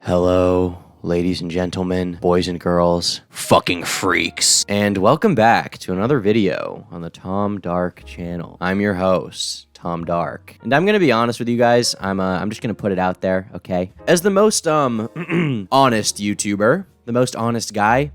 Hello, ladies and gentlemen, boys and girls, fucking freaks, and welcome back to another video on the Tom Dark channel. I'm your host, Tom Dark, and I'm gonna be honest with you guys. I'm just gonna put it out there, okay? As the most honest YouTuber, the most honest guy,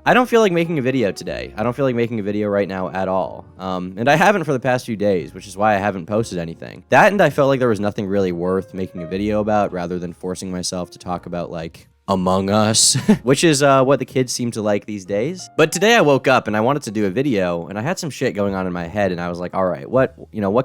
I don't feel like making a video today. I don't feel like making a video right now at all. And I haven't for the past few days, which is why I haven't posted anything. That and I felt like there was nothing really worth making a video about rather than forcing myself to talk about, like, Among Us, which is what the kids seem to like these days. But today I woke up and I wanted to do a video and I had some shit going on in my head and I was like, all right, what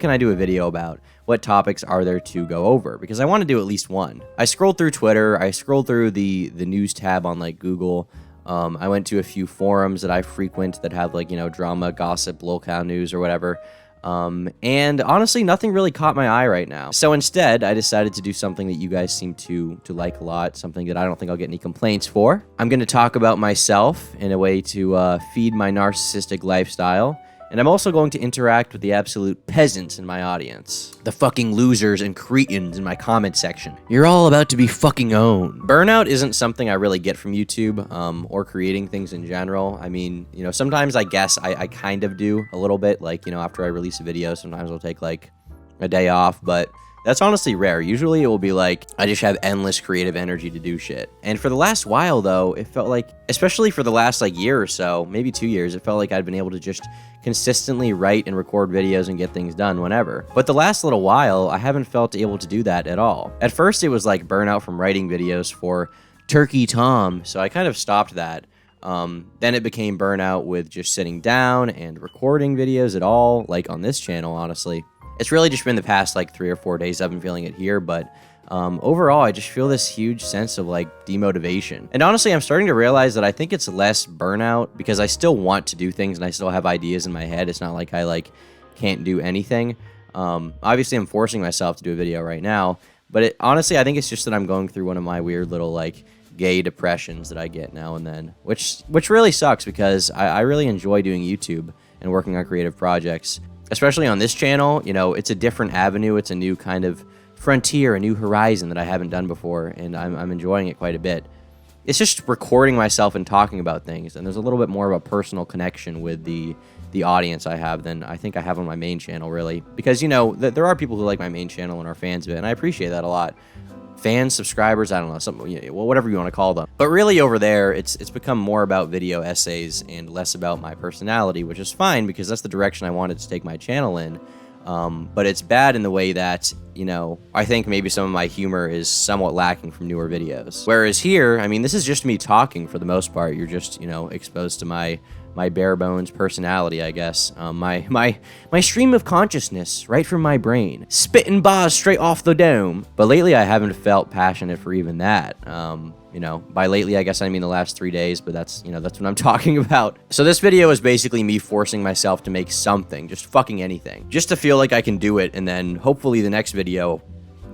can I do a video about? What topics are there to go over? Because I want to do at least one. I scrolled through Twitter, I scrolled through the news tab on like Google. I went to a few forums that I frequent that have like, drama, gossip, locale news or whatever. And honestly, nothing really caught my eye right now. So instead, I decided to do something that you guys seem to like a lot, something that I don't think I'll get any complaints for. I'm going to talk about myself in a way to feed my narcissistic lifestyle. And I'm also going to interact with the absolute peasants in my audience. The fucking losers and cretins in my comment section. You're all about to be fucking owned. Burnout isn't something I really get from YouTube, or creating things in general. I mean, sometimes I guess I kind of do a little bit. Like, after I release a video, sometimes I'll take like a day off, but that's honestly rare. Usually it will be like, I just have endless creative energy to do shit. And for the last while though, it felt like, especially for the last like year or so, maybe 2 years, it felt like I'd been able to just consistently write and record videos and get things done whenever. But the last little while, I haven't felt able to do that at all. At first it was like burnout from writing videos for Turkey Tom, so I kind of stopped that. Then it became burnout with just sitting down and recording videos at all, like on this channel, honestly. It's really just been the past like 3 or 4 days I've been feeling it here, but overall I just feel this huge sense of like demotivation. And honestly, I'm starting to realize that I think it's less burnout because I still want to do things and I still have ideas in my head. It's not like I like can't do anything. Obviously I'm forcing myself to do a video right now, but honestly I think it's just that I'm going through one of my weird little like gay depressions that I get now and then, which really sucks because I really enjoy doing YouTube and working on creative projects. Especially on this channel, it's a different avenue. It's a new kind of frontier, a new horizon that I haven't done before, and I'm enjoying it quite a bit. It's just recording myself and talking about things, and there's a little bit more of a personal connection with the audience I have than I think I have on my main channel, really. Because, there are people who like my main channel and are fans of it, and I appreciate that a lot. Fans, subscribers, I don't know, something, whatever you want to call them. But really over there, it's become more about video essays and less about my personality, which is fine because that's the direction I wanted to take my channel in. But it's bad in the way that, I think maybe some of my humor is somewhat lacking from newer videos. Whereas here, I mean, this is just me talking for the most part. You're just, exposed to my bare bones personality, I guess. My stream of consciousness right from my brain, spitting bars straight off the dome. But lately I haven't felt passionate for even that. By lately I guess I mean the last 3 days, but that's what I'm talking about. So this video is basically me forcing myself to make something, just fucking anything, just to feel like I can do it, and then hopefully the next video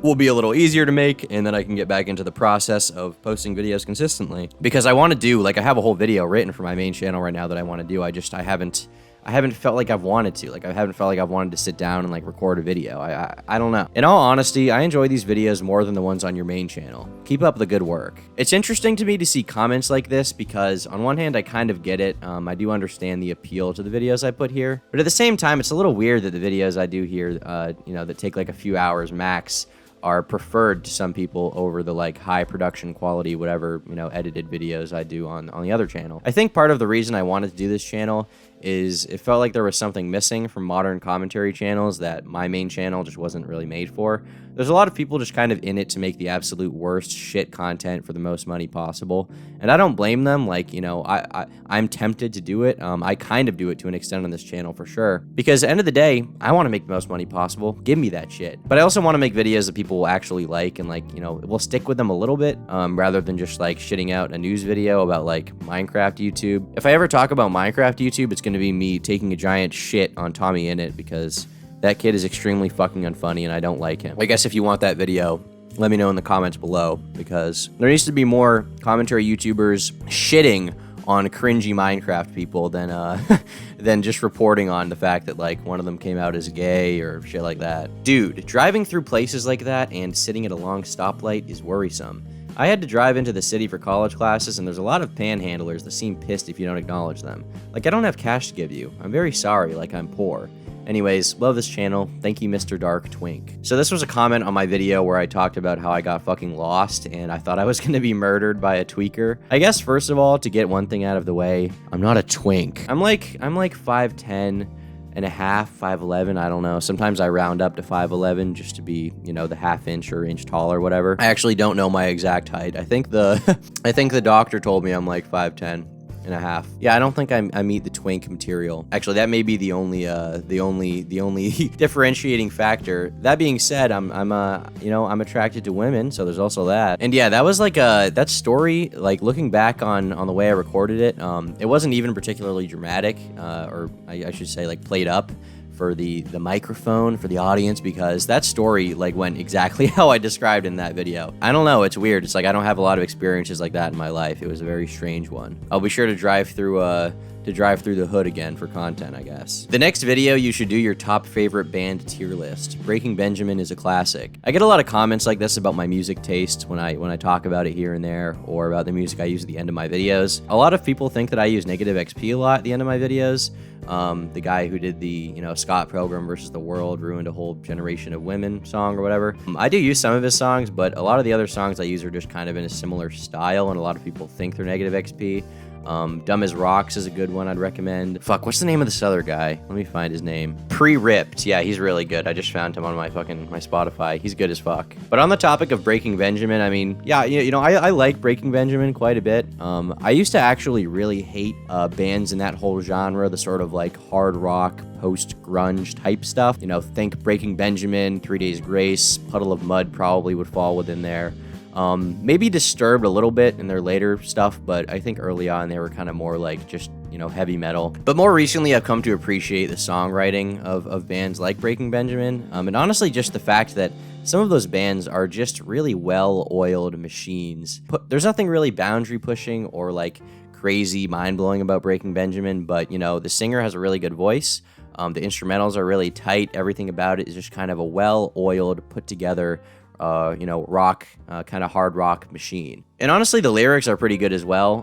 will be a little easier to make, and then I can get back into the process of posting videos consistently. Because I want to do, like, I have a whole video written for my main channel right now that I want to do. I haven't felt like I've wanted to. Like, I haven't felt like I've wanted to sit down and, like, record a video. I don't know. In all honesty, I enjoy these videos more than the ones on your main channel. Keep up the good work. It's interesting to me to see comments like this because, on one hand, I kind of get it. I do understand the appeal to the videos I put here. But at the same time, it's a little weird that the videos I do here, that take, like, a few hours max are preferred to some people over the like high production quality, whatever, edited videos I do on the other channel. I think part of the reason I wanted to do this channel is it felt like there was something missing from modern commentary channels that my main channel just wasn't really made for. There's a lot of people just kind of in it to make the absolute worst shit content for the most money possible. And I don't blame them. Like, I'm tempted to do it. I kind of do it to an extent on this channel for sure. Because at the end of the day, I want to make the most money possible. Give me that shit. But I also want to make videos that people will actually like and like, will stick with them a little bit, rather than just like shitting out a news video about like Minecraft YouTube. If I ever talk about Minecraft YouTube, it's going to be me taking a giant shit on Tommy Innit because that kid is extremely fucking unfunny and I don't like him. I guess if you want that video, let me know in the comments below because there needs to be more commentary YouTubers shitting on cringy Minecraft people than just reporting on the fact that like one of them came out as gay or shit like that. Dude, driving through places like that and sitting at a long stoplight is worrisome. I had to drive into the city for college classes, and there's a lot of panhandlers that seem pissed if you don't acknowledge them. Like, I don't have cash to give you. I'm very sorry, like I'm poor. Anyways, love this channel. Thank you, Mr. Dark Twink. So this was a comment on my video where I talked about how I got fucking lost and I thought I was gonna be murdered by a tweaker. I guess first of all, to get one thing out of the way, I'm not a twink. I'm like 5'10" and a half, 5'11", I don't know. Sometimes I round up to 5'11" just to be, you know, the half inch or inch tall or whatever. I actually don't know my exact height. I think the doctor told me I'm like 5'10" and a half. Yeah, I don't think I meet the twink material. Actually, that may be the only differentiating factor. That being said, I'm attracted to women, so there's also that. And yeah, that was like that story, like looking back on the way I recorded it, it wasn't even particularly dramatic, or I should say like played up for the microphone, for the audience, because that story like went exactly how I described in that video. I don't know, it's weird. It's like I don't have a lot of experiences like that in my life. It was a very strange one. I'll be sure to drive through the hood again for content, I guess. The next video, you should do your top favorite band tier list. Breaking Benjamin is a classic. I get a lot of comments like this about my music tastes when I talk about it here and there, or about the music I use at the end of my videos. A lot of people think that I use Negative XP a lot at the end of my videos. The guy who did the, you know, Scott Pilgrim versus the World Ruined a Whole Generation of Women song or whatever. I do use some of his songs, but a lot of the other songs I use are just kind of in a similar style, and a lot of people think they're Negative XP. Dumb as Rocks is a good one I'd recommend. Fuck, what's the name of this other guy? Let me find his name. Pre-Ripped. Yeah, he's really good. I just found him on my Spotify. He's good as fuck. But on the topic of Breaking Benjamin, I mean, yeah, you know, I like Breaking Benjamin quite a bit. I used to actually really hate bands in that whole genre, the sort of like hard rock, post-grunge type stuff. You know, think Breaking Benjamin, 3 Days Grace, Puddle of Mudd probably would fall within there. Maybe Disturbed a little bit in their later stuff, but I think early on they were kind of more like just, you know, heavy metal. But more recently, I've come to appreciate the songwriting of bands like Breaking Benjamin, and honestly just the fact that some of those bands are just really well-oiled machines. There's nothing really boundary pushing or like crazy mind-blowing about Breaking Benjamin, but, you know, the singer has a really good voice. The instrumentals are really tight. Everything about it is just kind of a well-oiled, put-together, you know, rock, kind of hard rock machine. And honestly, the lyrics are pretty good as well.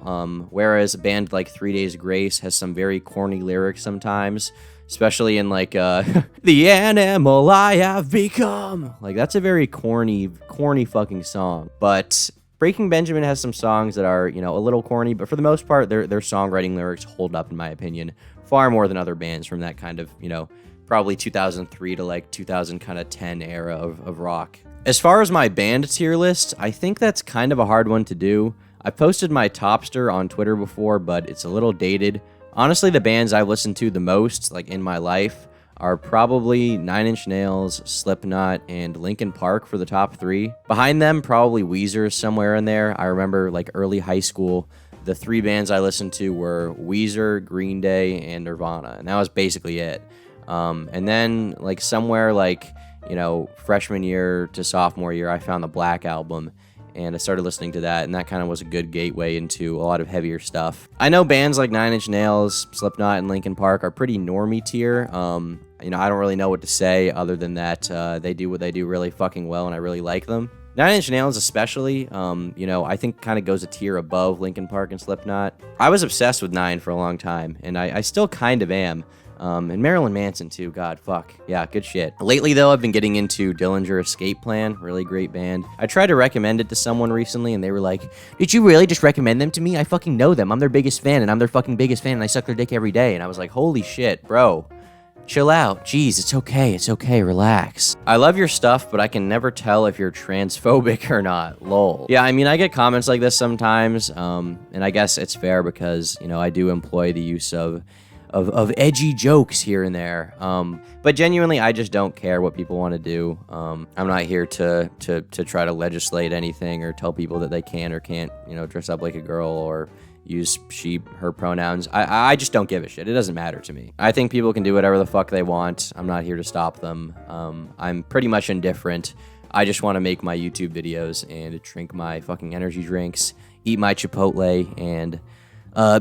Whereas a band like 3 Days Grace has some very corny lyrics sometimes, especially in like, the animal I have become. Like, that's a very corny fucking song. But Breaking Benjamin has some songs that are, you know, a little corny, but for the most part, their songwriting lyrics hold up, in my opinion, far more than other bands from that kind of, you know, probably 2003 to like 2010 era of rock. As far as my band tier list, I think that's kind of a hard one to do. I've posted my Topster on Twitter before, but it's a little dated. Honestly, the bands I've listened to the most, like in my life, are probably Nine Inch Nails, Slipknot, and Linkin Park for the top 3. Behind them, probably Weezer is somewhere in there. I remember like early high school, the 3 bands I listened to were Weezer, Green Day, and Nirvana, and that was basically it. And then like somewhere like, you know, freshman year to sophomore year, I found the Black Album, and I started listening to that, and that kind of was a good gateway into a lot of heavier stuff. I know bands like Nine Inch Nails, Slipknot, and Linkin Park are pretty normie tier. You know, I don't really know what to say other than that they do what they do really fucking well, and I really like them. Nine Inch Nails especially, you know, I think kind of goes a tier above Linkin Park and Slipknot. I was obsessed with Nine for a long time, and I still kind of am. And Marilyn Manson too, god, fuck. Yeah, good shit. Lately though, I've been getting into Dillinger Escape Plan, really great band. I tried to recommend it to someone recently, and they were like, did you really just recommend them to me? I fucking know them. I'm their biggest fan, and I'm their fucking biggest fan, and I suck their dick every day. And I was like, holy shit, bro. Chill out. Jeez, it's okay, relax. I love your stuff, but I can never tell if you're transphobic or not, lol. Yeah, I mean, I get comments like this sometimes, and I guess it's fair because, you know, I do employ the use of edgy jokes here and there. But genuinely, I just don't care what people want to do. I'm not here to try to legislate anything or tell people that they can or can't, you know, dress up like a girl or use she, her pronouns. I just don't give a shit. It doesn't matter to me. I think people can do whatever the fuck they want. I'm not here to stop them. I'm pretty much indifferent. I just want to make my YouTube videos and drink my fucking energy drinks, eat my Chipotle, and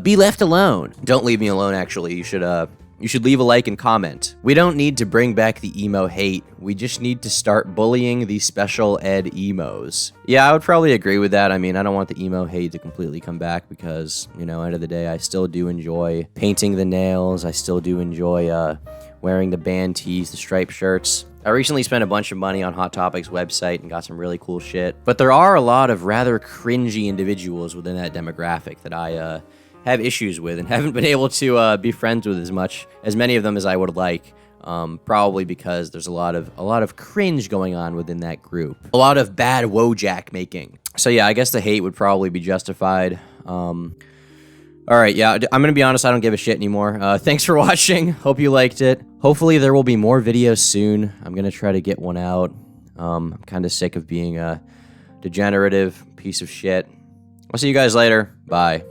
be left alone. Don't leave me alone, actually. You should you should leave a like and comment. We don't need to bring back the emo hate. We just need to start bullying the special ed emos. Yeah, I would probably agree with that. I mean, I don't want the emo hate to completely come back because, you know, end of the day, I still do enjoy painting the nails. I still do enjoy wearing the band tees, the striped shirts. I recently spent a bunch of money on Hot Topic's website and got some really cool shit. But there are a lot of rather cringy individuals within that demographic that I have issues with and haven't been able to be friends with as many of them as I would like. Probably because there's a lot of cringe going on within that group. A lot of bad Wojak making. So yeah, I guess the hate would probably be justified. All right, yeah, I'm gonna be honest, I don't give a shit anymore. Thanks for watching. Hope you liked it. Hopefully there will be more videos soon. I'm gonna try to get one out. I'm kind of sick of being a degenerative piece of shit. I'll see you guys later. Bye.